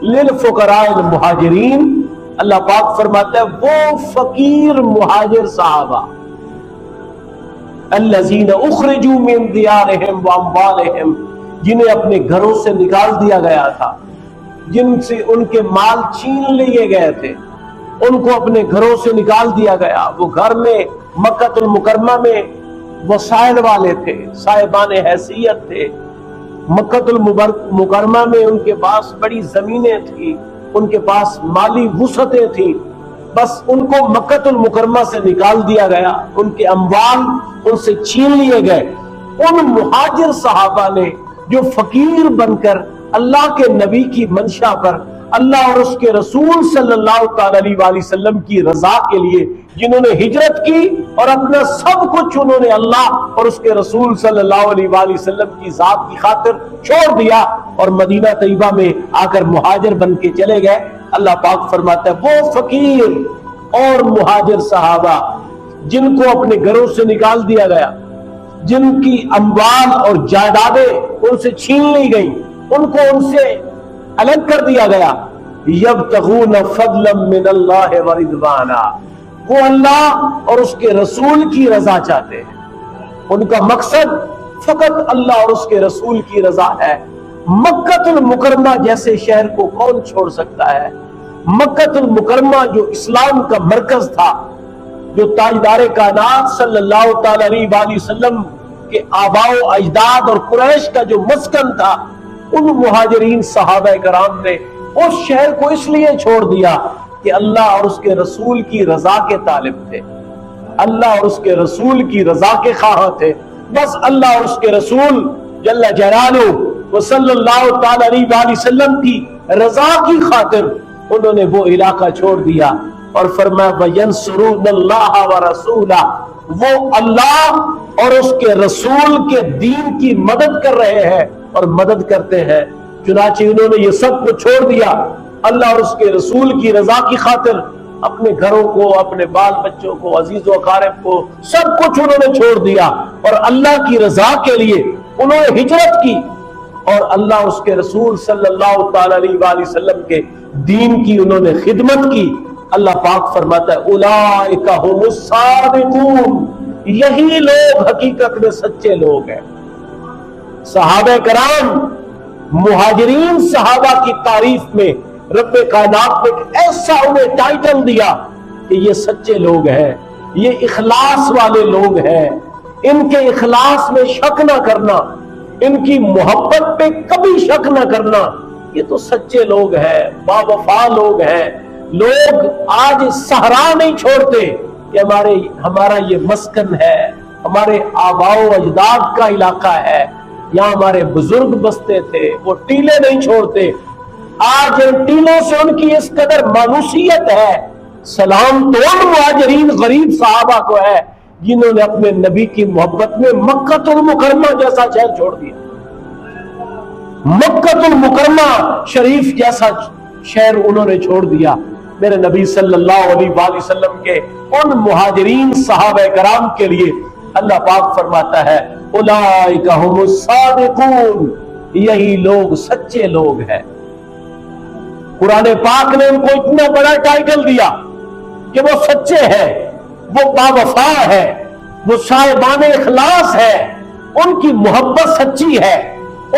लिलफुकराइल मुहाजिरीन, अल्लाह पाक फरमाता है वो फकीर मुहाजिर सहाबा, अल्लज़ीना उखरिजू मिन दियारिहिम व अम्वालिहिम, जिन्हें अपने घरों से निकाल दिया गया था, जिनसे उनके माल छीन लिए गए थे, उनको अपने घरों से निकाल दिया गया। वो घर में मक्कातुल मुकरमा में वसाइल वाले थे, साहिबान हैसियत थे। मक्कातुल मुकरमा में उनके पास बड़ी जमीनें थी, उनके पास माली वुसअतें थी, बस उनको मक्कातुल मुकरमा से निकाल दिया गया, उनके अम्वाल उनसे छीन लिए गए। उन मुहाजिर सहाबा ने जो फकीर बनकर अल्लाह के नबी की मंशा पर अल्लाह और उसके रसूल सल्लल्लाहु अलैहि वसल्लम की रजा के लिए जिन्होंने हिजरत की और अपना सब कुछ उन्होंने अल्लाह और उसके रसूल सल्लल्लाहु अलैहि वसल्लम की जात की खातिर छोड़ दिया और मदीना तैयबा में आकर मुहाजिर बन के चले गए। अल्लाह पाक फरमाता है वो फकीर और मुहाजिर सहाबा जिनको अपने घरों से निकाल दिया गया, जिनकी अम्वाल और जायदादें उनसे छीन ली गई, उनको उनसे अलग कर दिया गया। यब्तगून फदलन मिनल्लाहि व रिदवाना, वो अल्लाह और उसके रसूल की रजा चाहते हैं, उनका मकसद फकत अल्लाह और उसके रसूल की रजा है। मक्कातुल मुकरमा जैसे शहर को कौन छोड़ सकता है? मक्कातुल मुकरमा जो इस्लाम का मरकज था, जो ताजदार कायनात सल्लल्लाहु अलैहि वसल्लम के आबाओ अजदाद और कुरैश का जो मस्कन था, उन मुहाजिरीन सहाबा कराम ने उस शहर को इसलिए छोड़ दिया कि अल्लाह और उसके रसूल की रजा के तालिब थे, अल्लाह और उसके रसूल की रजा के ख्वाह थे। बस अल्लाह और उसके रसूल जल्ल जलालुहु व सल्लल्लाहु अलैहि वसल्लम की रजा की खातिर उन्होंने वो इलाका छोड़ दिया और फरमाया वयंसुरुनल्लाह व रसूला, वो अल्लाह और उसके रसूल के दीन की मदद कर रहे हैं और मदद करते हैं। चुनाचे उन्होंने ये सब कुछ छोड़ दिया, अल्लाह और उसके रसूल की रजा की खातिर अपने घरों को, अपने बाल बच्चों को, अजीज व अकारिब को, सब कुछ उन्होंने छोड़ दिया और अल्लाह की रजा के लिए उन्होंने हिजरत की और अल्लाह उसके रसूल सल्लल्लाहु अलैहि वसल्लम के दीन की उन्होंने खिदमत की। अल्लाह पाक फरमाता है उलाइका हुमुस सादिकून, यही लोग हकीकत में सच्चे लोग हैं। सहाबा कराम मुहाजिरीन सहाबा की तारीफ में रब्बे कायनात ने ऐसा उन्हें टाइटल दिया कि ये सच्चे लोग हैं, ये इखलास वाले लोग हैं, इनके इखलास में शक ना करना, इनकी मोहब्बत पे कभी शक ना करना, ये तो सच्चे लोग हैं, बावफा लोग हैं। लोग आज सहरा नहीं छोड़ते कि हमारा ये मस्कन है, हमारे आबाओ अजदाद का इलाका है, यहाँ हमारे बुजुर्ग बसते थे, वो टीले नहीं छोड़ते। आज इन टीलों से उनकी इस कदर मानूसियत है। सलाम तो उन मुहाजिरीन गरीब सहाबा को है जिन्होंने अपने नबी की मोहब्बत में मक्कातुल मुकरमा जैसा शहर छोड़ दिया, मक्कातुल मुकरमा शरीफ जैसा शहर उन्होंने छोड़ दिया। मेरे नबी सल्लल्लाहु अलैहि वसल्लम के उन मुहाजिरीन सहाबा कराम के लिए अल्लाह पाक फरमाता है उलाइका हुमुस सादिकून, यही लोग सच्चे लोग हैं। कुरान पाक ने उनको इतना बड़ा टाइटल दिया कि वो सच्चे हैं, वो बावफा है, वो साहिबान इखलास है, उनकी मोहब्बत सच्ची है,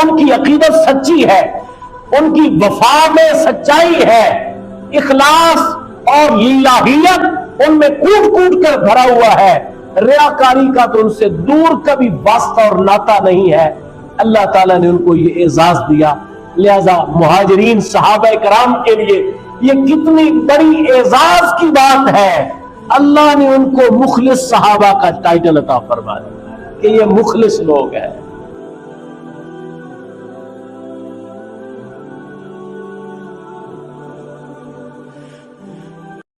उनकी अकीदत सच्ची है, उनकी वफा में सच्चाई है, इखलास और इलाहियत उनमें कूट कूट कर भरा हुआ है। रियाकारी का तो उनसे दूर कभी वास्ता और नाता नहीं है। अल्लाह ताला ने उनको ये एजाज दिया। लिहाजा मुहाजिरीन सहाबा कराम के लिए ये कितनी बड़ी एजाज की बात है, अल्लाह ने उनको मुखलिस सहाबा का टाइटल अता फरमा दिया कि ये मुखलिस लोग हैं।